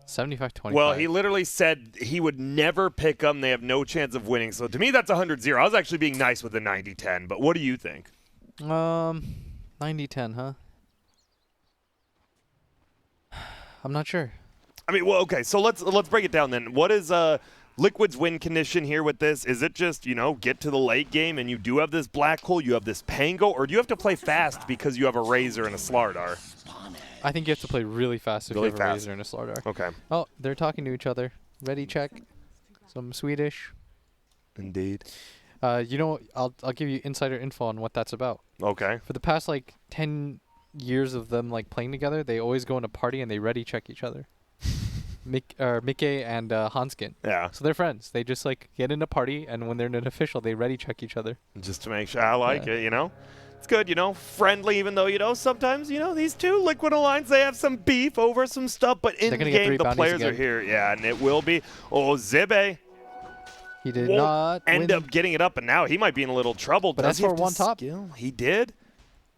75-25. Well, he literally said he would never pick them. They have no chance of winning. So to me, that's 100-0. I was actually being nice with the 90-10, but what do you think? 90-10, huh? I'm not sure. I mean, well, okay, so let's break it down then. What is Liquid's win condition here with this? Is it just, get to the late game and you do have this Black Hole, you have this Pango, or do you have to play fast because you have a Razor and a Slardar? I think you have to play really fast if you have a Razor and a Slardar. Okay. Oh, they're talking to each other. Ready check. Some Swedish. Indeed. I'll give you insider info on what that's about. Okay. For the past 10 years of them playing together, they always go in a party and they ready check each other. Mickey and Hanskin. Yeah. So they're friends. They just get in a party, and when they're in an official, they ready check each other. Just to make sure. I like it, It's good, friendly, even though, sometimes, these two Liquid Alliance, they have some beef over some stuff, but in the game, the players are here. Yeah, and it will be. Oh, Zibe. He did not end up getting it up, and now he might be in a little trouble. But that's for one top. He did.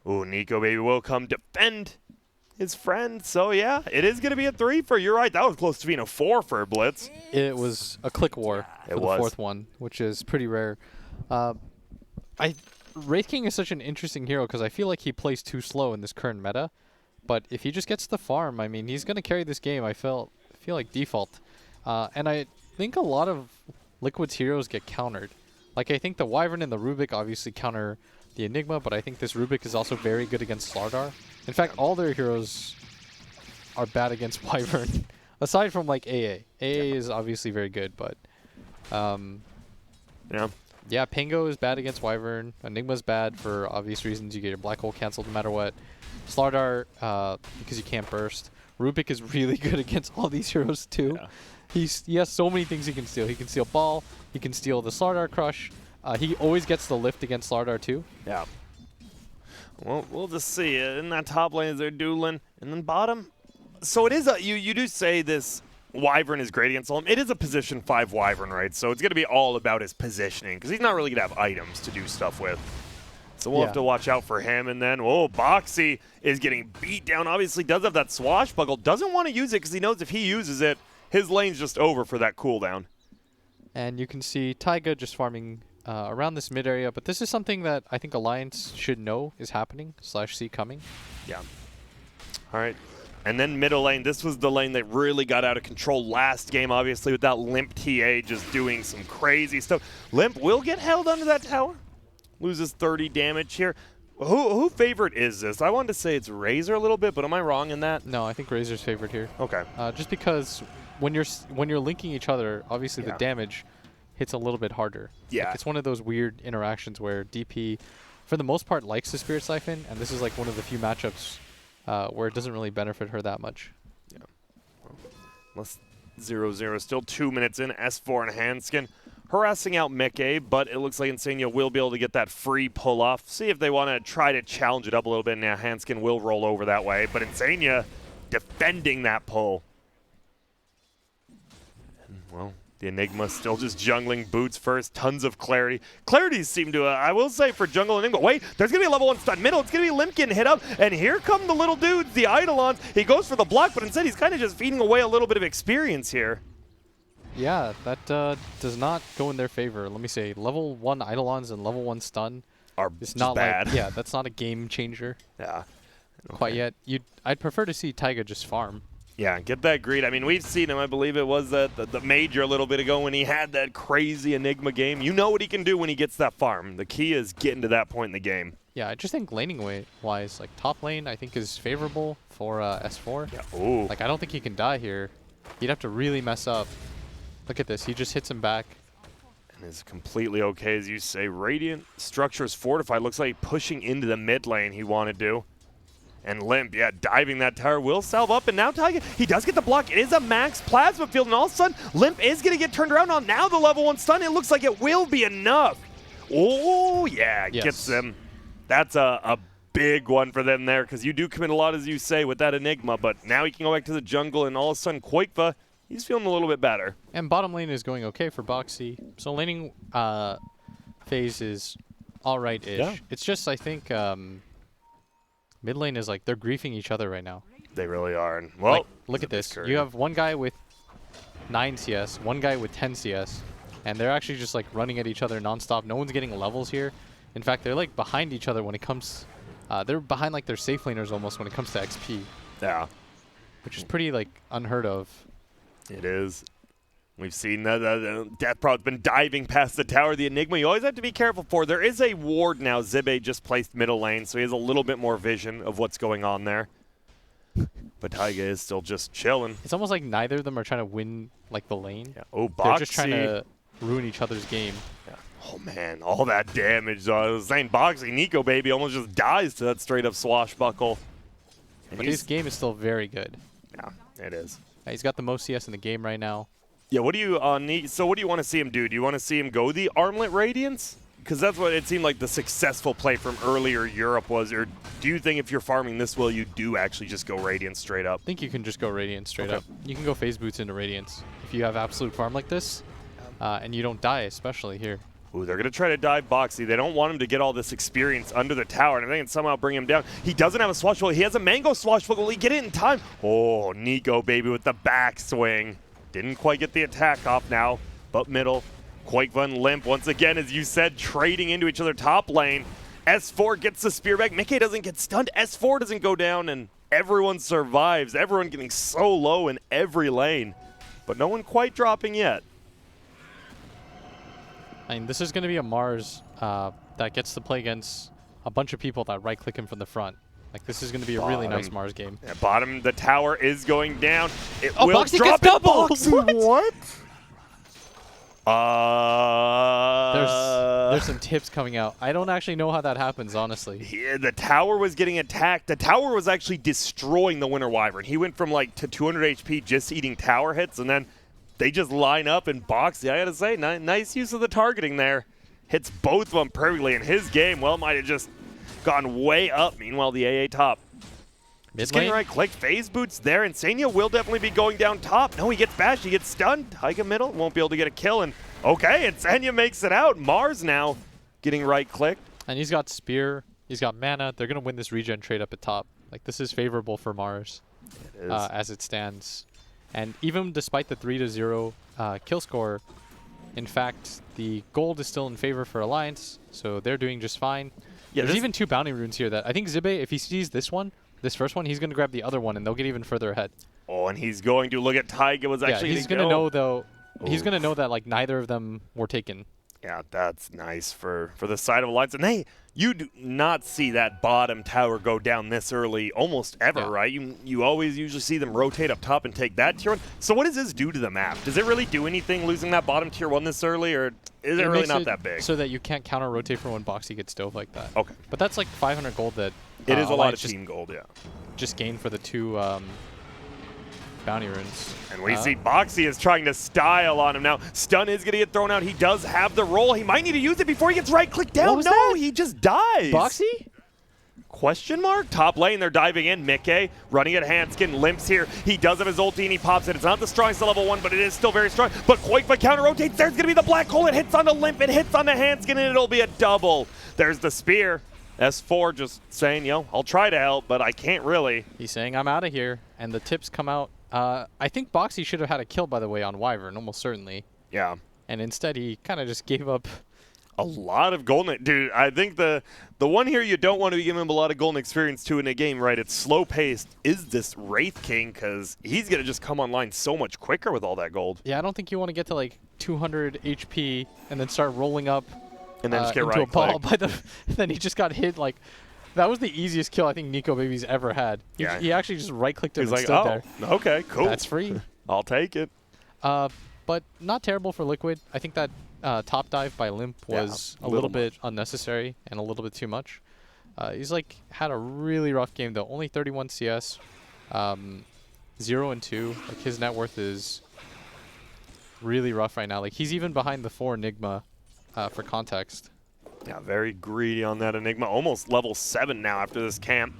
Oh, Nico Baby will come defend his friend. So, yeah, it is going to be a 3 for, you're right, that was close to being a 4 for Blitz. It was a click war for the fourth one, which is pretty rare. Wraith King is such an interesting hero because I feel like he plays too slow in this current meta. But if he just gets the farm, I mean, he's going to carry this game, I feel like default. And I think a lot of Liquid's heroes get countered. I think the Wyvern and the Rubik obviously counter the Enigma, but I think this Rubik is also very good against Slardar. In fact, all their heroes are bad against Wyvern, aside from AA. AA is obviously very good, but yeah, Pango is bad against Wyvern. Enigma's bad for obvious reasons. You get your Black Hole canceled no matter what. Slardar, because you can't burst. Rubik is really good against all these heroes too. Yeah. He has so many things he can steal. He can steal Ball. He can steal the Slardar Crush. He always gets the lift against Slardar too. Yeah. Well, we'll just see. In that top lane, they're dueling. And then bottom. So it is you do say this Wyvern is great against all. It is a position 5 Wyvern, right? So it's going to be all about his positioning because he's not really going to have items to do stuff with. So we'll have to watch out for him. And then, Boxy is getting beat down. Obviously does have that swashbuckle. Doesn't want to use it because he knows if he uses it, his lane's just over for that cooldown. And you can see Taiga just farming around this mid area. But this is something that I think Alliance should know is happening / see coming. Yeah. All right. And then middle lane, this was the lane that really got out of control last game, obviously, with that Limp TA just doing some crazy stuff. Limp will get held under that tower. Loses 30 damage here. Who favorite is this? I wanted to say it's Razor a little bit, but am I wrong in that? No, I think Razor's favored here. Okay. Just because when you're linking each other, obviously the damage hits a little bit harder. Yeah. It's one of those weird interactions where DP, for the most part, likes the Spirit Siphon, and this is one of the few matchups where it doesn't really benefit her that much. Yeah. Well, 0-0. Still 2 minutes in. S4 and Hanskin harassing out Mickey, but it looks like Insania will be able to get that free pull-off. See if they want to try to challenge it up a little bit. Now Hanskin will roll over that way, but Insania defending that pull. And, well, the Enigma still just jungling boots first. Tons of clarity. Clarities seem to, I will say, for jungle Enigma. Wait, there's going to be a level 1 stun middle. It's going to be Limp getting hit up. And here come the little dudes, the Eidolons. He goes for the block, but instead he's kind of just feeding away a little bit of experience here. Yeah, that does not go in their favor. Let me say, level 1 Eidolons and level 1 stun are just not bad. Yeah, that's not a game changer. Yeah. Quite yet. I'd prefer to see Taiga just farm. Yeah, get that greed. I mean, we've seen him. I believe it was the Major a little bit ago when he had that crazy Enigma game. You know what he can do when he gets that farm. The key is getting to that point in the game. Yeah, I just think laning-wise, top lane, I think is favorable for S4. Yeah. Ooh. I don't think he can die here. He'd have to really mess up. Look at this. He just hits him back. And is completely okay, as you say. Radiant structure is fortified. Looks like pushing into the mid lane he wanted to. And Limp, diving that tower will salve up. And now Taiga, he does get the block. It is a max plasma field. And all of a sudden, Limp is going to get turned around. Now the level 1 stun. It looks like it will be enough. Oh, yeah. Yes. Gets them. That's a big one for them there. Because you do commit a lot, as you say, with that Enigma. But now he can go back to the jungle. And all of a sudden, Quakefa, he's feeling a little bit better. And bottom lane is going okay for Boxy. So laning phase is all right-ish. Yeah. It's just, I think, mid lane is they're griefing each other right now. They really are. And, well, Like, look at this. You have one guy with 9 CS, one guy with 10 CS, and they're actually just like running at each other nonstop. No one's getting levels here. In fact, they're like behind each other when it comes. They're behind like their safe laners almost when it comes to XP. Yeah. Which is pretty like unheard of. It is. We've seen that Deathprod's been diving past the tower. The Enigma you always have to be careful for. There is a ward now. Zibe just placed middle lane, so he has a little bit more vision of what's going on there. But Taiga is still just chilling. It's almost like neither of them are trying to win like the lane. Yeah. Oh, Boxy. They're just trying to ruin each other's game. Yeah. Oh, man. All that damage. I was saying Boxy, Nico, baby, almost just dies to that straight-up swashbuckle. But his game is still very good. Yeah, it is. He's got the most CS in the game right now. Yeah, what do you need? So what do you want to see him do? Do you want to see him go the Armlet Radiance? Because that's what it seemed like the successful play from earlier Europe was. Or do you think if you're farming this well, you do actually just go Radiance straight up? I think you can just go Radiance straight up. You can go phase boots into Radiance if you have absolute farm like this, and you don't die, especially here. Ooh, they're going to try to dive Boxy. They don't want him to get all this experience under the tower, and they can somehow bring him down. He doesn't have a swashbuckle. He has a mango swashbuckle. Will he get it in time? Oh, Nico, baby, with the backswing. Didn't quite get the attack off now, but middle. Quakeva and Limp, once again, as you said, trading into each other top lane. S4 gets the spear back. Mickey doesn't get stunned. S4 doesn't go down, and everyone survives. Everyone getting so low in every lane, but no one quite dropping yet. I mean, this is going to be a Mars that gets to play against a bunch of people that right-click him from the front. Like, this is going to be a really nice Mars game. Yeah, bottom, the tower is going down. It will Boxy drop gets double! What? There's some tips coming out. I don't actually know how that happens, honestly. Yeah, the tower was getting attacked. The tower was actually destroying the Winter Wyvern. He went from like to 200 HP just eating tower hits, and then they just line up and Boxy. I gotta say, nice use of the targeting there. Hits both of them perfectly, and his game, well, might have just gone way up. Meanwhile, the AA top. Just getting right click. Phase boots there, and Sanya will definitely be going down top. No, he gets bashed. He gets stunned. Taiga middle. Won't be able to get a kill. And okay, and Sanya makes it out. Mars now getting right clicked. And he's got spear. He's got mana. They're going to win this regen trade up at top. Like, this is favorable for Mars as it stands. And even despite the 3-0 kill score, in fact, the gold is still in favor for Alliance, so they're doing just fine. Yeah, there's even 2 bounty runes here that I think Zibe, if he sees this first one, he's going to grab the other one, and they'll get even further ahead. Oh, and he's going to look at Taiga was actually he's going to know, though. He's going to know that, like, neither of them were taken. Yeah, that's nice for the side of Alliance. And hey, you do not see that bottom tower go down this early almost ever, right? You always usually see them rotate up top and take that tier 1. So what does this do to the map? Does it really do anything losing that bottom tier 1 this early, or is it really not that big? So that you can't counter rotate for when Boxy gets dove like that. Okay. But that's like 500 gold that it is a lot of team gold, yeah. Just gained for the 2 bounty runes. And we see Boxy is trying to style on him now. Stun is going to get thrown out. He does have the roll. He might need to use it before he gets right-clicked down. No, that? He just dies. Boxy? Question mark? Top lane, they're diving in. Mickey running at Hanskin. Limps here. He does have his ulti and he pops it. It's not the strongest level 1, but it is still very strong. But Quakeva counter rotates. There's going to be the black hole. It hits on the Limp. It hits on the Hanskin, and it'll be a double. There's the spear. S4 just saying, yo, I'll try to help, but I can't really. He's saying, I'm out of here. And the tips come out. I think Boxy should have had a kill, by the way, on Wyvern, almost certainly. Yeah. And instead, he kind of just gave up a lot of golden. Dude, I think the one here you don't want to be giving him a lot of golden experience to in a game, right? It's slow-paced. Is this Wraith King? Because he's going to just come online so much quicker with all that gold. Yeah, I don't think you want to get to, like, 200 HP and then start rolling up and then just get into a ball. Then he just got hit, like... That was the easiest kill I think Nico Baby's ever had. He actually just right-clicked him and stood there. Okay, cool. That's free. I'll take it. But not terrible for Liquid. I think that top dive by Limp was a little bit unnecessary and a little bit too much. He's like had a really rough game though. Only 31 CS, 0 and 2. Like his net worth is really rough right now. Like he's even behind the 4 Enigma for context. Yeah, very greedy on that Enigma. Almost level 7 now after this camp.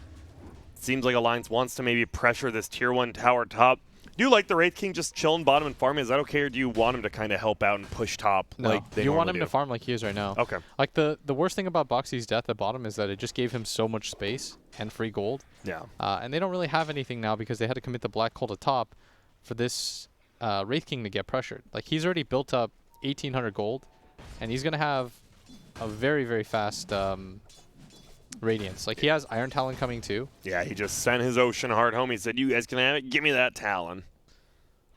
Seems like Alliance wants to maybe pressure this tier 1 tower top. Do you like the Wraith King just chilling bottom and farming? Is that okay, or do you want him to kind of help out and push top? No, like they you want him normally to do? farm like he is right now. Okay. Like the worst thing about Boxy's death at bottom is that it just gave him so much space and free gold. Yeah. And they don't really have anything now because they had to commit the Black Hole to top for this Wraith King to get pressured. Like he's already built up 1,800 gold, and he's gonna have a very, very fast Radiance. Like he has Iron Talon coming too. Yeah, he just sent his Ocean Heart home. He said, you guys can have it. Give me that Talon.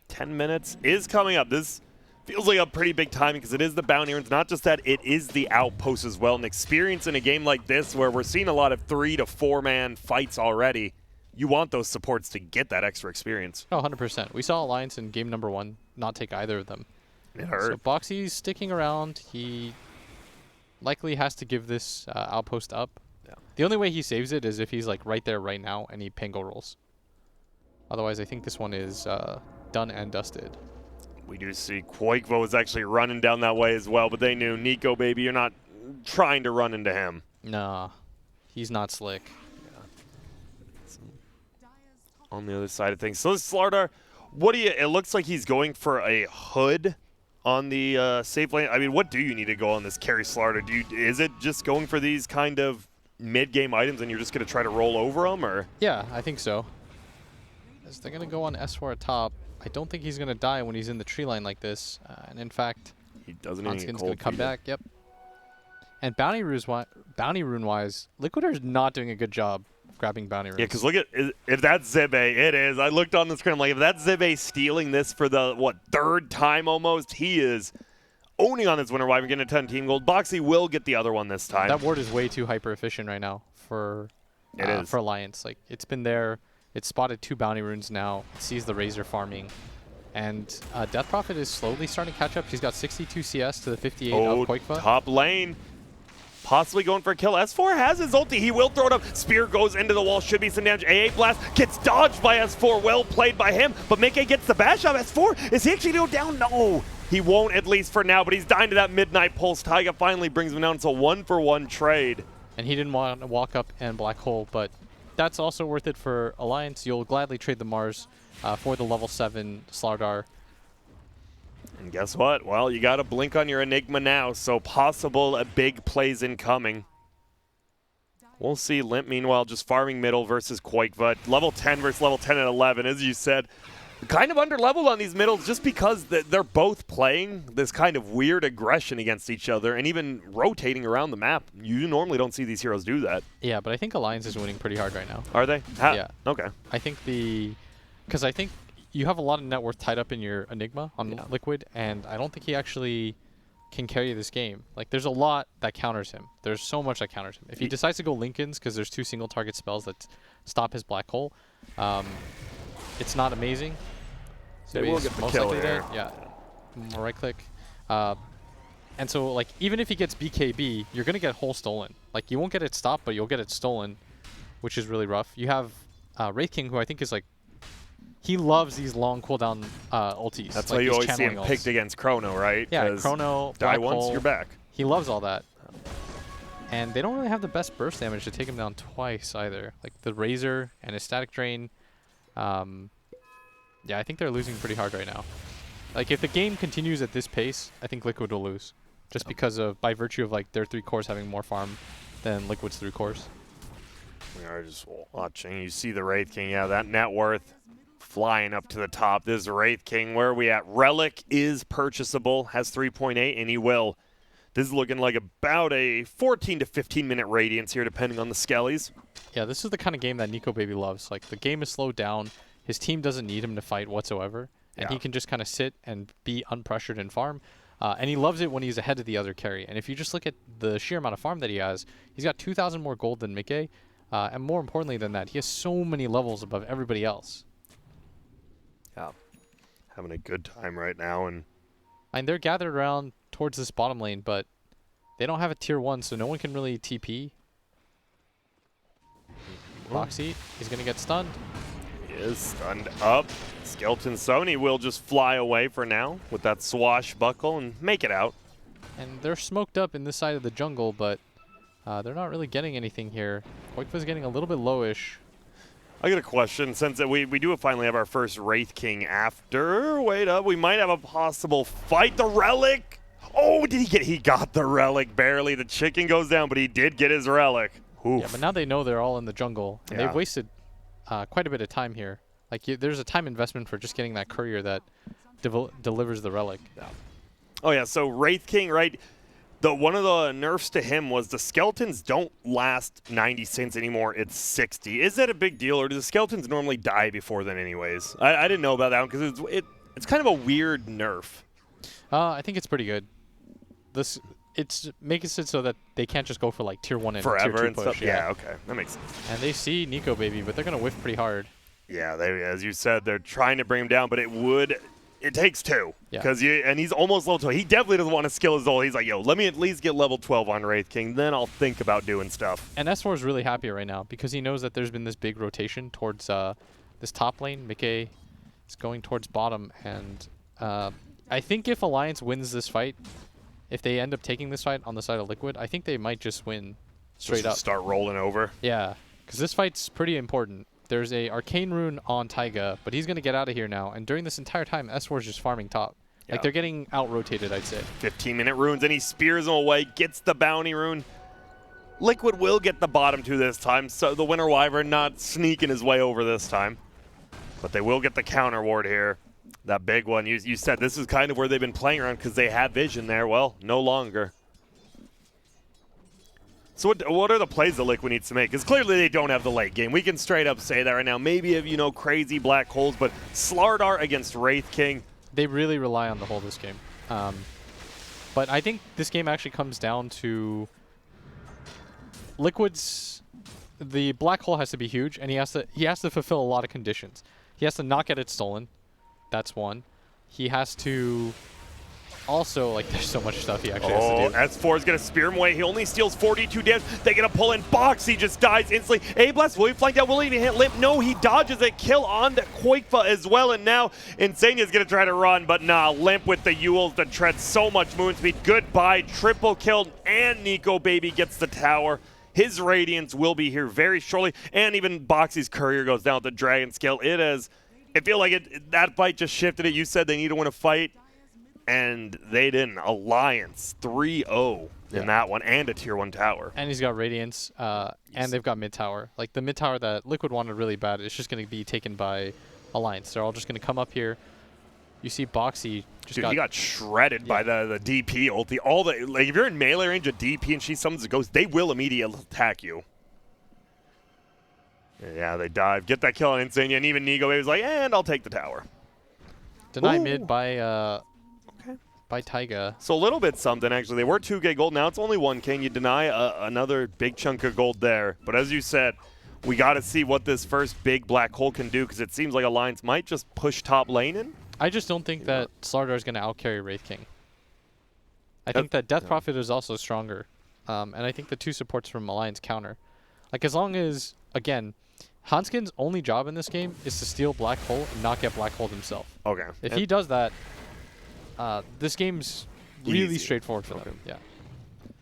10 minutes is coming up. This feels like a pretty big timing because it is the bounty runes. Not just that, it is the outpost as well. And experience in a game like this where we're seeing a lot of 3 to 4 man fights already, you want those supports to get that extra experience. Oh, 100%. We saw Alliance in game number 1 not take either of them. It hurt. So Boxy's sticking around. He likely has to give this outpost up. Yeah. The only way he saves it is if he's like right there right now and he pango rolls. Otherwise, I think this one is done and dusted. We do see Quakevo was actually running down that way as well, but they knew, Nico, baby, you're not trying to run into him. Nah, he's not slick. On the other side of things. So this Slardar, what do you, it looks like he's going for a hood on the safe lane. I mean, what do you need to go on this carry Slardar? Is it just going for these kind of mid-game items and you're just going to try to roll over them, or? Yeah, I think so. As they're going to go on S4 at top. I don't think he's going to die when he's in the tree line like this. And in fact, he doesn't even Onskin's going to come back. Yep. And bounty rune-wise, Liquider's not doing a good job grabbing bounty runes. Yeah, because look at, if that's Zibe, it is. I looked on the screen, I'm like, if that's Zibe stealing this for the, what, 3rd time almost, he is owning on this winner wipe and getting a 10 team gold. Boxy will get the other one this time. That ward is way too hyper efficient right now for for Alliance. Like it's been there. It's spotted 2 bounty runes now. It sees the Razor farming. And Death Prophet is slowly starting to catch up. He's got 62 CS to the 58 of Quakefa. Top lane. Possibly going for a kill. S4 has his ulti. He will throw it up. Spear goes into the wall. Should be some damage. AA Blast gets dodged by S4. Well played by him. But Mickey gets the bash up. S4, is he actually going to go down? No. He won't, at least for now. But he's dying to that Midnight Pulse. Taiga finally brings him down. It's a 1-for-1 trade. And he didn't want to walk up and Black Hole, but that's also worth it for Alliance. You'll gladly trade the Mars for the level 7 Slardar. And guess what? Well, you got to blink on your Enigma now, so possible big plays incoming. We'll see. Limp, meanwhile, just farming middle versus Quakeva. Level 10 versus level 10 and 11, as you said. Kind of under-leveled on these middles just because they're both playing this kind of weird aggression against each other and even rotating around the map. You normally don't see these heroes do that. Yeah, but I think Alliance is winning pretty hard right now. Are they? Yeah. Okay. I think because I think you have a lot of net worth tied up in your Enigma on Liquid, and I don't think he actually can carry this game. Like, there's a lot that counters him. There's so much that counters him. If he decides to go Lincolns, because there's 2 single target spells that stop his Black Hole, it's not amazing. So they will get the kill here. Yeah. Right click. And so, like, even if he gets BKB, you're going to get Hole stolen. Like, you won't get it stopped, but you'll get it stolen, which is really rough. You have Wraith King, who I think is, like, he loves these long cooldown ultis. That's like why you always see him ults. picked against Chrono, right? Yeah, Chrono, die Black once, Hole. you're back. He loves all that. And they don't really have the best burst damage to take him down twice either. Like the Razor and his Static Drain. Yeah, I think they're losing pretty hard right now. Like if the game continues at this pace, I think Liquid will lose. Just because of, by virtue of like their 3 cores having more farm than Liquid's 3 cores. We are just watching. You see the Wraith King. Yeah, that net worth flying up to the top. This is Wraith King. Where are we at? Relic is purchasable, has 3.8, and he will. This is looking like about a 14 to 15 minute radiance here, depending on the skellies. Yeah, this is the kind of game that Nico Baby loves. Like the game is slowed down. His team doesn't need him to fight whatsoever, and he can just kind of sit and be unpressured and farm. And he loves it when he's ahead of the other carry. And if you just look at the sheer amount of farm that he has, he's got 2,000 more gold than Mickey. And more importantly than that, he has so many levels above everybody else. Yeah, having a good time right now. And they're gathered around towards this bottom lane, but they don't have a tier 1, so no one can really TP. Boxy, he's going to get stunned. He is stunned up. Skeleton Sony will just fly away for now with that swashbuckle and make it out. And they're smoked up in this side of the jungle, but they're not really getting anything here. Quakefa's getting a little bit lowish. I got a question. Since we do finally have our first Wraith King after, wait up, we might have a possible fight. The Relic! Oh, did he get, he got the Relic barely. The chicken goes down, but he did get his Relic. Oof. Yeah, but now they know they're all in the jungle, and they've wasted quite a bit of time here. Like, there's a time investment for just getting that courier that delivers the Relic. Yeah. Oh yeah, so Wraith King, right? One of the nerfs to him was the skeletons don't last 90 seconds anymore. It's 60. Is that a big deal, or do the skeletons normally die before then anyways? I didn't know about that one because it's kind of a weird nerf. I think it's pretty good. It's making it so that they can't just go for like tier 1 and forever tier 2 and push. stuff. Yeah, okay, that makes sense. And they see Nico Baby, but they're gonna whiff pretty hard. Yeah, as you said, they're trying to bring him down, but it takes 2. Yeah. And he's almost level 12. He definitely doesn't want to skill his ult. He's like, yo, let me at least get level 12 on Wraith King, then I'll think about doing stuff. And S4 is really happy right now because he knows that there's been this big rotation towards this top lane. Mickey is going towards bottom, and I think if Alliance wins this fight, if they end up taking this fight on the side of Liquid, I think they might just win straight up. Start rolling over. Yeah, because this fight's pretty important. There's a Arcane Rune on Taiga, but he's going to get out of here now. And during this entire time, S4 is just farming top. Yeah. Like, they're getting out-rotated, I'd say. 15-minute runes, and he spears him away, gets the bounty rune. Liquid will get the bottom 2 this time, so the Winter Wyvern not sneaking his way over this time. But they will get the counter ward here. That big one, you said this is kind of where they've been playing around because they have vision there. Well, no longer. So what are the plays that Liquid needs to make? Because clearly they don't have the late game. We can straight up say that right now. Maybe if, crazy black holes, but Slardar against Wraith King. They really rely on the hole this game. But I think this game actually comes down to Liquid's... The black hole has to be huge, and he has to fulfill a lot of conditions. He has to not get it stolen. That's one. He has to... Also, like, there's so much stuff he actually has to do. S4 is going to spear him away. He only steals 42 damage. They get a pull in. Box. He just dies instantly. A-Blast, will he flank out? Will he even hit Limp? No, he dodges a kill on the Koikfa as well. And now Insania is going to try to run, but nah. Limp with the Yules that tread so much moon speed. Goodbye. Triple kill, and Nico Baby gets the tower. His Radiance will be here very shortly. And even Boxy's courier goes down with the Dragon Scale. I feel like that fight just shifted it. You said they need to win a fight. And they didn't. Alliance 3-0 in that one, and a tier 1 tower. And he's got Radiance, and they've got mid tower. Like, the mid tower that Liquid wanted really bad is just going to be taken by Alliance. They're all just going to come up here. You see Boxy just he got shredded by the DP ulti. Like, if you're in melee range of DP and she summons a ghost, they will immediately attack you. Yeah, they dive. Get that kill on Insania, and even Nigo was like, and I'll take the tower. Deny mid by Taiga. So a little bit something, actually. They were 2K gold. Now it's only 1K. You deny another big chunk of gold there. But as you said, we got to see what this first big black hole can do, because it seems like Alliance might just push top lane in. I just don't think that Slardar is going to outcarry Wraith King. I think that Death Prophet is also stronger. And I think the 2 supports from Alliance counter. Like, as long as, again, Hanskin's only job in this game is to steal black hole and not get black hole himself. Okay. If he does that, this game's really straightforward for them. Yeah.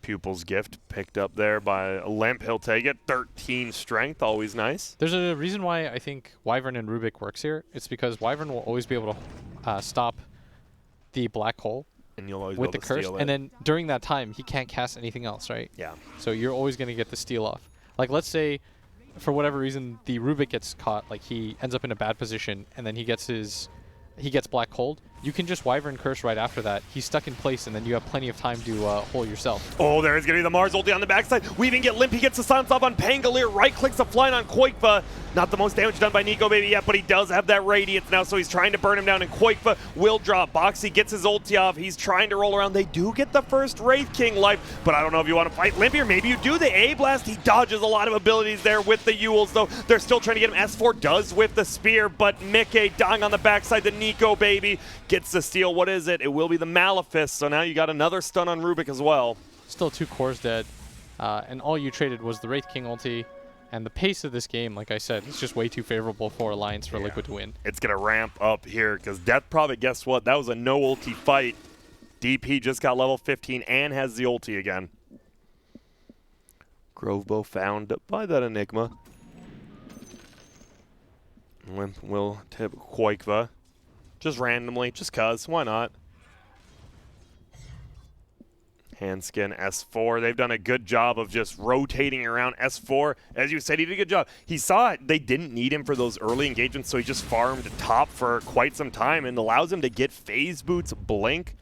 Pupil's Gift picked up there by Limp. He'll take it. 13 strength, always nice. There's a reason why I think Wyvern and Rubik works here. It's because Wyvern will always be able to stop the black hole and you'll always with be the able to curse, steal it. and then during that time he can't cast anything else, right? Yeah. So you're always going to get the steal off. Like, let's say for whatever reason the Rubik gets caught, like he ends up in a bad position, and then he gets black hold. You can just Wyvern Curse right after that. He's stuck in place, and then you have plenty of time to hold yourself. Oh, there is going to be the Mars ulti on the backside. We even get Limp. He gets the silence off on Pangolier. Right-clicks the flying on Koikfa. Not the most damage done by Nico Baby yet, but he does have that Radiance now, so he's trying to burn him down, and Koikfa will drop. Boxy gets his ulti off. He's trying to roll around. They do get the first Wraith King life, but I don't know if you want to fight Limp here. Maybe you do. The A-Blast, he dodges a lot of abilities there with the Yules, though. They're still trying to get him. S4 does whip the spear, but Mickey dying on the backside. The Nico Baby gets the steal. What is it? It will be the Malefice, so now you got another stun on Rubik as well. Still 2 cores dead, and all you traded was the Wraith King ulti, and the pace of this game, like I said, it's just way too favorable for Alliance for Liquid to win. It's going to ramp up here, because Death Prophet, guess what? That was a no ulti fight. DP just got level 15 and has the ulti again. Grovebow found by that Enigma. Limp will tip Koikva. Just randomly, just cuz, why not? Handskin, S4. They've done a good job of just rotating around S4. As you said, he did a good job. He saw it. They didn't need him for those early engagements, so he just farmed top for quite some time and allows him to get phase boots, blink,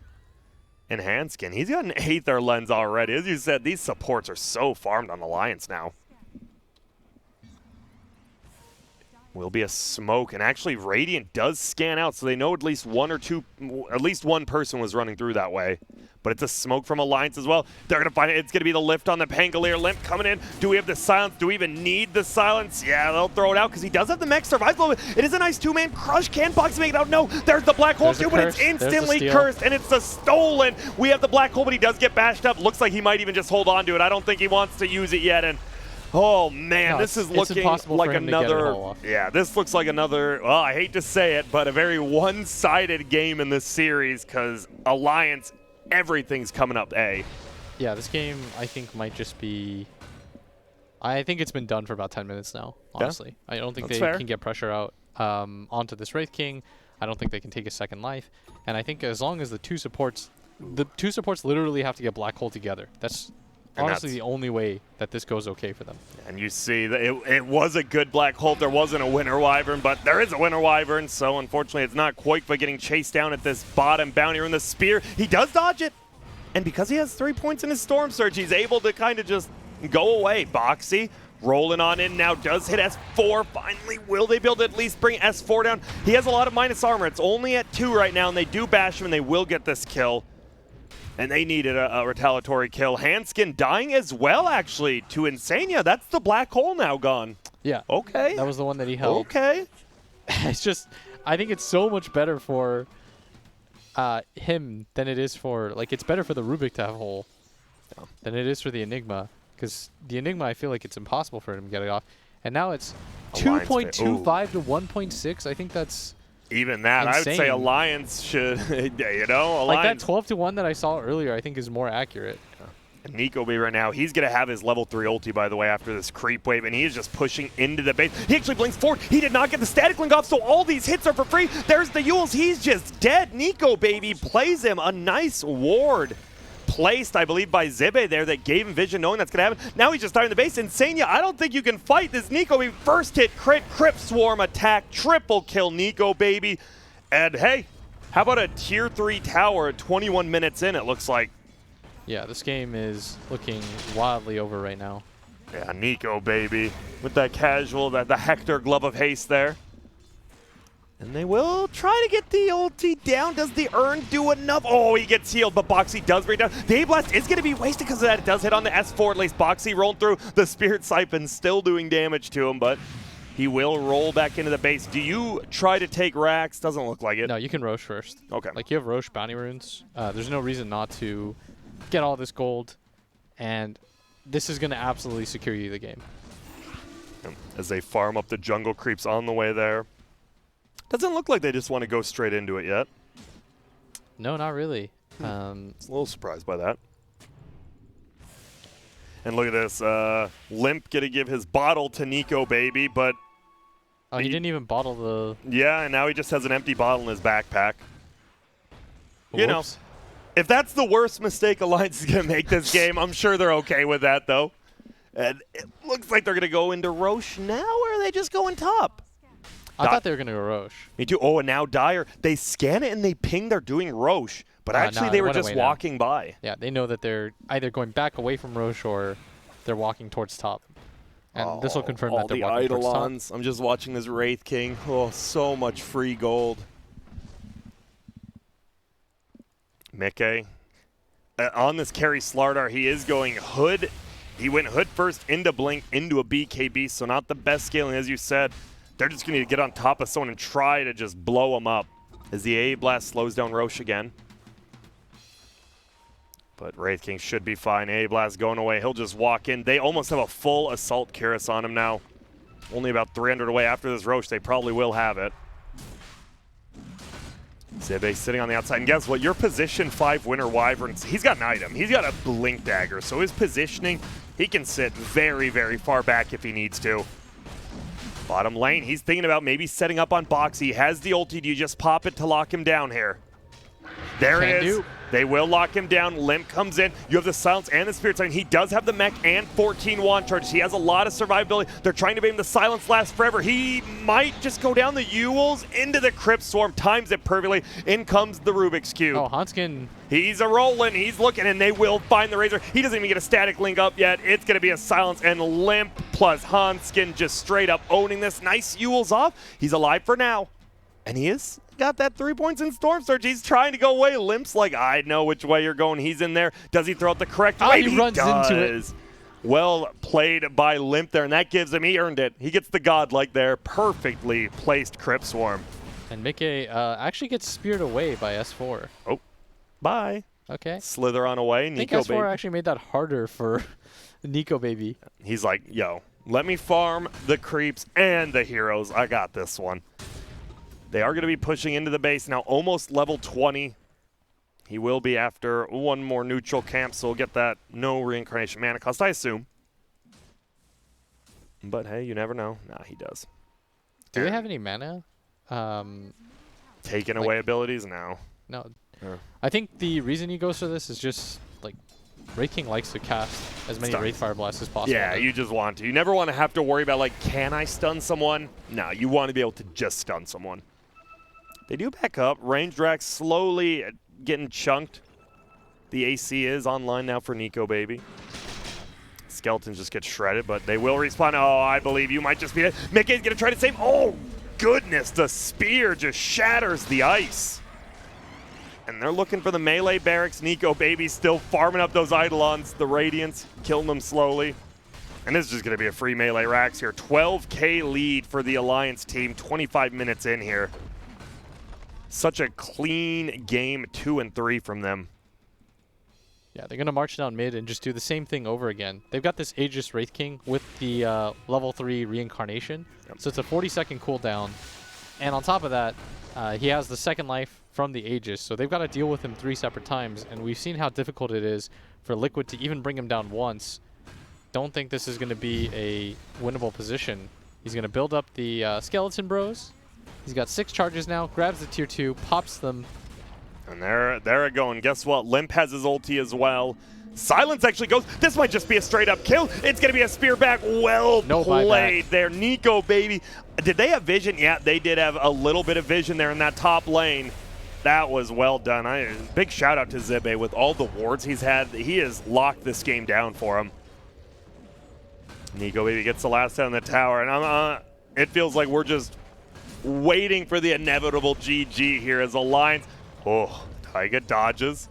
and Handskin. He's got an Aether lens already. As you said, these supports are so farmed on Alliance now. Will be a smoke, and actually Radiant does scan out, so they know at least one person was running through that way. But it's a smoke from Alliance as well. They're going to find it. It's going to be the lift on the Pangolier. Limp coming in. Do we have the silence? Do we even need the silence? Yeah, they'll throw it out because he does have the mech. Survives a little bit. It is a nice two-man crush. Can Box make it out? No. There's the black hole too, but it's instantly cursed, and it's a stolen. We have the black hole, but he does get bashed up. Looks like he might even just hold on to it. I don't think he wants to use it yet, and oh man, this is looking like another. Yeah, this looks like another. Well, I hate to say it, but a very one-sided game in this series because Alliance, everything's coming up A. Yeah, this game I think might just be. I think it's been done for about 10 minutes now. Honestly, yeah, I don't think they can get pressure out onto this Wraith King. I don't think they can take a second life, and I think as long as the two supports literally have to get black hole together. That's honestly the only way that this goes okay for them. And you see that it was a good black hole. There wasn't a Winter Wyvern, but there is a Winter Wyvern, so unfortunately it's not Koikva getting chased down at this bottom bounty in the spear. He does dodge it, and because he has 3 points in his Storm Surge, he's able to kind of just go away. Boxy rolling on in now, does hit S4 finally. Will they be able to at least bring S4 down? He has a lot of minus armor. It's only at 2 right now, and they do bash him, and they will get this kill. And they needed a retaliatory kill. Handskin dying as well, actually, to Insania. That's the black hole now gone. Yeah. Okay. That was the one that he held. Okay. It's just, I think it's so much better for him than it is for, like, it's better for the Rubik to have hole than it is for the Enigma. Because the Enigma, I feel like it's impossible for him to get it off. And now it's 2.25 to 1.6. I think that's even that. insane. I would say Alliance should, you know, Alliance. Like that 12 to 1 that I saw earlier, I think is more accurate. And Nico B right now, he's going to have his level 3 ulti, by the way, after this creep wave, and he is just pushing into the base. He actually blinks forward. He did not get the static link off, so all these hits are for free. There's the Yules. He's just dead. Nico Baby plays him. A nice ward placed, I believe, by Zibe there that gave him vision knowing that's going to happen. Now he's just starting the base. Insania, I don't think you can fight this Nico Baby. First hit, crit, Crypt Swarm attack, triple kill Nico Baby. And hey, how about a tier 3 tower 21 minutes in, it looks like. Yeah, this game is looking wildly over right now. Yeah, Nico Baby with that casual, the Hector Glove of Haste there. And they will try to get the ulti down. Does the Urn do enough? Oh, he gets healed, but Boxy does bring down. The A-Blast is going to be wasted because of that. It does hit on the S4, at least Boxy rolling through. The Spirit Siphon still doing damage to him, but he will roll back into the base. Do you try to take Rax? Doesn't look like it. No, you can Rosh first. Okay. Like, you have Rosh bounty runes. There's no reason not to get all this gold, and this is going to absolutely secure you the game. As they farm up the jungle creeps on the way there. Doesn't look like they just want to go straight into it yet. No, not really. A little surprised by that. And look at this. Limp going to give his bottle to Nico Baby, but... Oh, he didn't even bottle the... Yeah, and now he just has an empty bottle in his backpack. Whoops. You know, if that's the worst mistake Alliance is going to make this game, I'm sure they're okay with that, though. And it looks like they're going to go into Rosh now, or are they just going top? I thought they were going to go Rosh. Me too. Oh, and now Dire. They scan it and they ping they're doing Rosh, but actually they were just walking by. Yeah, they know that they're either going back away from Rosh or they're walking towards top. And this will confirm that they're walking towards top. I'm just watching this Wraith King. Oh, so much free gold. Mickey. On this carry Slardar, he is going Hood. He went Hood first into Blink, into a BKB, so not the best scaling, as you said. They're just going to get on top of someone and try to just blow them up as the A-Blast slows down Rosh again. But Wraith King should be fine. A-Blast going away. He'll just walk in. They almost have a full Assault Cuirass on him now. Only about 300 away after this Rosh. They probably will have it. Zibe sitting on the outside. And guess what? Your position 5 Winter Wyverns, he's got an item. He's got a Blink Dagger. So his positioning, he can sit very, very far back if he needs to. Bottom lane, he's thinking about maybe setting up on Boxy. He has the ulti. Do you just pop it to lock him down here? There it is. They will lock him down. Limp comes in. You have the silence and the spirit siren. He does have the mech and 14 wand charges. He has a lot of survivability. They're trying to make him the silence last forever. He might just go down the Ewells into the Crypt Swarm. Times it perfectly. In comes the Rubik's Cube. Oh, Hanskin. He's a rolling. He's looking, and they will find the Razor. He doesn't even get a static link up yet. It's going to be a silence, and Limp plus Hanskin just straight up owning this. Nice Ewells off. He's alive for now. And he is got that 3 points in Storm Surge. He's trying to go away. Limp's like, I know which way you're going. He's in there. Does he throw it the correct way? He runs into it. Well played by Limp there, and that gives him, he earned it. He gets the godlike there. Perfectly placed Crypt Swarm. And Mickey actually gets speared away by S4. Oh, bye. Okay. Slither on away. I think Nico S4 baby. actually made that harder for Nico baby. He's like, yo, let me farm the creeps and the heroes. I got this one. They are going to be pushing into the base now, almost level 20. He will be after one more neutral camp, so we'll get that no reincarnation mana cost, I assume. But hey, you never know. Nah, he does. Do they have any mana? Taking away abilities? No. No. Yeah. I think the reason he goes for this is just, like, Wraith King likes to cast as many Wraith Fire Blasts as possible. Yeah, you just want to. You never want to have to worry about, like, can I stun someone? No, you want to be able to just stun someone. They do back up. Ranged Rax slowly getting chunked. The AC is online now for Nico baby. Skeletons just get shredded, but they will respawn. Oh, I believe you might just be it. Mickey's going to try to save. Oh, goodness. The spear just shatters the ice. And they're looking for the melee barracks. Nico baby still farming up those Eidolons. The Radiants killing them slowly. And this is just going to be a free melee Rax here. 12K lead for the Alliance team. 25 minutes in here. Such a clean game, 2 and 3 from them. Yeah, they're going to march down mid and just do the same thing over again. They've got this Aegis Wraith King with the level 3 reincarnation. Yep. So it's a 40-second cooldown. And on top of that, he has the second life from the Aegis. So they've got to deal with him 3 separate times. And we've seen how difficult it is for Liquid to even bring him down once. Don't think this is going to be a winnable position. He's going to build up the Skeleton Bros. He's got 6 charges now, grabs the tier 2, pops them. And there it going. Guess what? Limp has his ulti as well. Silence actually goes. This might just be a straight up kill. It's going to be a spear back. Well played there. Nico baby. Did they have vision? Yeah, they did have a little bit of vision there in that top lane. That was well done. Big shout out to Zibe with all the wards he's had. He has locked this game down for him. Nico baby gets the last hit on the tower. And it feels like we're just waiting for the inevitable GG here as Alliance. Oh, Taiga dodges.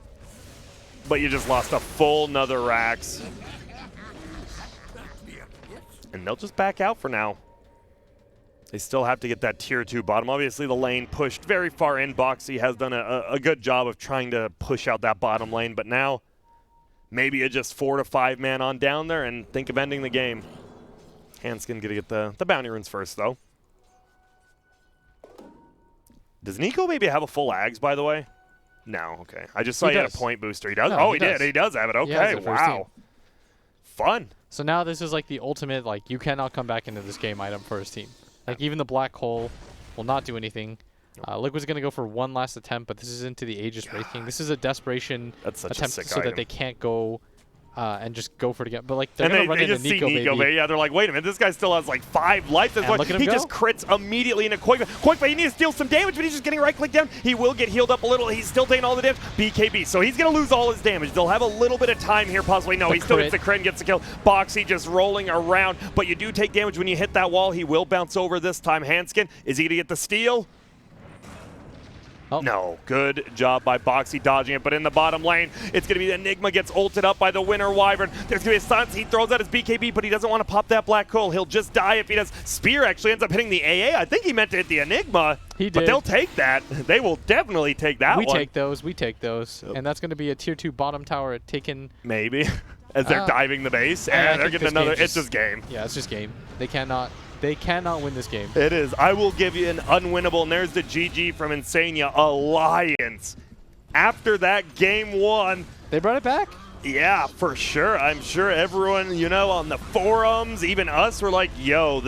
But you just lost a full nother Rax. And they'll just back out for now. They still have to get that tier 2 bottom. Obviously the lane pushed very far in. Boxy has done a good job of trying to push out that bottom lane. But now maybe a just 4 to 5 man on down there and think of ending the game. Hanskin gonna get the bounty runes first though. Does Nico maybe have a full Ags, by the way? No, okay. I just saw he had a point booster. He does? No, he did. He does have it. Okay, wow. Fun. So now this is like the ultimate, like, you cannot come back into this game item for his team. Like, even the Black Hole will not do anything. Liquid's going to go for one last attempt, but this is into the Aegis Wraith King. This is a desperation attempt so that they can't go and just go for it again. But, like, they're going to run into Nico baby. Yeah, they're like, wait a minute, this guy still has, like, 5 life. He just crits immediately into Koifa. Koifa, he needs to deal some damage, but he's just getting right-click down. He will get healed up a little. He's still taking all the damage. BKB, so he's going to lose all his damage. They'll have a little bit of time here, possibly. No, he still gets the crit and gets the kill. Boxy just rolling around, but you do take damage when you hit that wall. He will bounce over this time. Hanskin, is he going to get the steal? Oh. No, good job by Boxy dodging it, but in the bottom lane, it's going to be Enigma gets ulted up by the Winter Wyvern. There's going to be a silence. He throws out his BKB, but he doesn't want to pop that Black Hole. He'll just die if he does. Spear actually ends up hitting the AA. I think he meant to hit the Enigma, but they'll take that. They will definitely take that one. We take those. Yep. And that's going to be a tier 2 bottom tower taken. Maybe, as they're diving the base, and they're getting another. It's just game. Yeah, it's just game. They cannot win this game. It is. I will give you an unwinnable, and there's the GG from Insania Alliance. After that game 1. They brought it back? Yeah, for sure. I'm sure everyone, on the forums, even us, were like, yo,